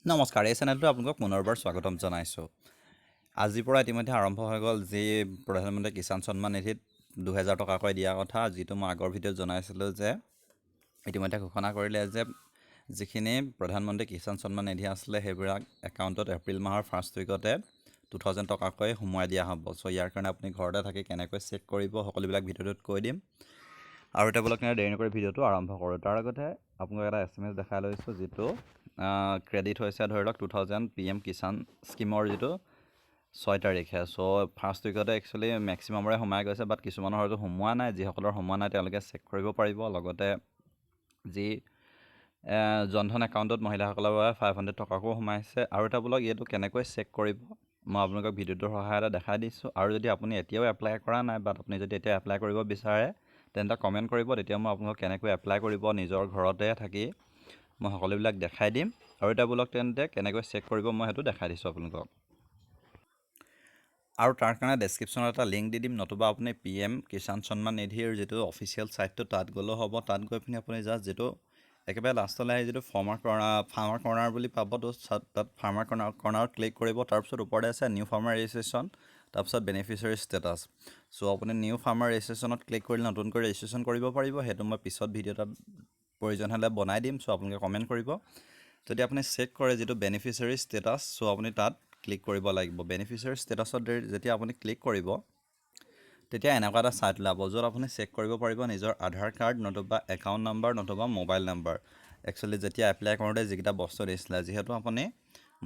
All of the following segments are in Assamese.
নমস্কাৰ, এই চেনেলটো আপোনালোকক পুনৰবাৰ স্বাগতম জনাইছোঁ। আজিৰ পৰা ইতিমধ্যে আৰম্ভ হৈ গ'ল যি প্ৰধানমন্ত্ৰী কিষাণ সন্মান নিধিত 2000 টকাকৈ দিয়া কথা, যিটো মই আগৰ ভিডিঅ'ত জনাইছিলোঁ যে ইতিমধ্যে ঘোষণা কৰিলে যে যিখিনি প্ৰধানমন্ত্ৰী কিষাণ সন্মান নিধি আছিলে সেইবিলাক একাউণ্টত এপ্ৰিল মাহৰ ফাৰ্ষ্ট উইকতে 2000 টকাকৈ সোমোৱাই দিয়া হ'ব। চ' ইয়াৰ কাৰণে আপুনি ঘৰতে থাকি কেনেকৈ চেক কৰিব সকলোবিলাক ভিডিঅ'টোত কৈ দিম। আৰু এতিয়া বোলক দেৰি নকৰি ভিডিঅ'টো আৰম্ভ কৰোঁ। তাৰ আগতে আপোনালোক এটা SMS দেখাই লৈছোঁ, যিটো ক্ৰেডিট হৈছে ধৰি লওক 2000 PM কিষাণ স্কিমৰ যিটো 6 তাৰিখে। চ' ফাৰ্ষ্ট উইকতে একচুৱেলি মেক্সিমামৰে সোমাই গৈছে, বাট কিছুমানৰ হয়তো সোমোৱা নাই। যিসকলৰ সোমোৱা নাই তেওঁলোকে চেক কৰিব পাৰিব। লগতে যি জনধন একাউণ্টত মহিলাসকলৰ বাবে 500 টকাকো সোমাইছে। আৰু এটা বোলক এইটো কেনেকৈ চেক কৰিব মই আপোনালোকক ভিডিঅ'টোৰ সহায়তে দেখাই দিছোঁ। আৰু যদি আপুনি এতিয়াও এপ্লাই কৰা নাই, বাট আপুনি যদি এতিয়া এপ্লাই কৰিব বিচাৰে তেন্তে কমেণ্ট কৰিব, তেতিয়া মই আপোনালোকক কেনেকৈ এপ্লাই কৰিব নিজৰ ঘৰতে থাকি মই সকলোবিলাক দেখাই দিম। আৰু এটা বোলক তেন্তে কেনেকৈ চেক কৰিব মই সেইটো দেখাই দিছোঁ আপোনালোকক। আৰু তাৰ কাৰণে ডেছক্ৰিপশ্যনত এটা লিংক দি দিম, নতুবা আপুনি PM কিষাণ সন্মান নিধিৰ যিটো অফিচিয়েল ছাইটটো তাত গ'লেও হ'ব। তাত গৈ পিনি আপুনি জাষ্ট যিটো একেবাৰে লাষ্টলৈ আহি যিটো ফাৰ্মাৰ কৰ্ণাৰ বুলি পাব, তাত ফাৰ্মাৰ কৰ্ণাৰত ক্লিক কৰিব। তাৰপিছত ওপৰতে আছে নিউ ফাৰ্মাৰ ৰেজিষ্ট্ৰেশ্যন, তাৰপিছত বেনিফিচিয়াৰী ষ্টেটাছ। চ' আপুনি নিউ ফাৰ্মাৰ ৰেজিষ্ট্ৰেশ্যনত ক্লিক কৰিলে নতুনকৈ ৰেজিষ্ট্ৰেশ্যন কৰিব পাৰিব। সেইটো মই পিছত ভিডিঅ' এটাত প্ৰয়োজন হ'লে বনাই দিম। চ' আপোনালোকে কমেণ্ট কৰিব। যদি আপুনি চেক কৰে যিটো বেনিফিচিয়াৰী ষ্টেটাছ, চ' আপুনি তাত ক্লিক কৰিব লাগিব। বেনিফিচিয়াৰী ষ্টেটাছত যেতিয়া আপুনি ক্লিক কৰিব তেতিয়া এনেকুৱা এটা ছাইট ওলাব, য'ত আপুনি চেক কৰিব পাৰিব নিজৰ আধাৰ কাৰ্ড, নতুবা একাউণ্ট নাম্বাৰ, নতুবা মোবাইল নাম্বাৰ। একচুৱেলি যেতিয়া এপ্লাই কৰোঁতে যিকেইটা বস্তু দিছিলে, যিহেতু আপুনি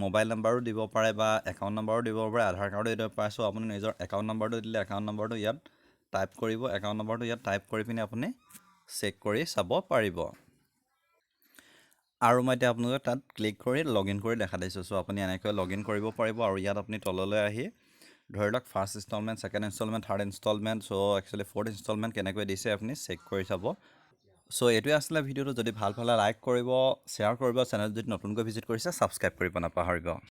মোবাইল নাম্বাৰো দিব পাৰে বা একাউণ্ট নাম্বাৰো দিব পাৰে, আধাৰ কাৰ্ডো দিব পাৰে। চ' আপুনি নিজৰ একাউণ্ট নাম্বাৰটো দিলে একাউণ্ট নাম্বাৰটো ইয়াত টাইপ কৰিব। একাউণ্ট নাম্বাৰটো ইয়াত টাইপ কৰি পিনি আপুনি চেক কৰি চাব পাৰিব। আৰু মই এতিয়া আপোনালোকে তাত ক্লিক কৰি লগইন কৰি দেখা দিছোঁ। চ' আপুনি এনেকৈ লগইন কৰিব পাৰিব। আৰু ইয়াত আপুনি তললৈ আহি ধৰি লওক first installment, second installment, third installment, so' actually fourth installment কেনেকৈ দিছে আপুনি চেক কৰি চাব। চ' এইটোৱে আছিলে ভিডিঅ'টো। যদি ভাল পালে লাইক কৰিব, শ্বেয়াৰ কৰিব, চেনেল যদি নতুনকৈ ভিজিট কৰিছে ছাবস্ক্ৰাইব কৰিব নাপাহৰিব।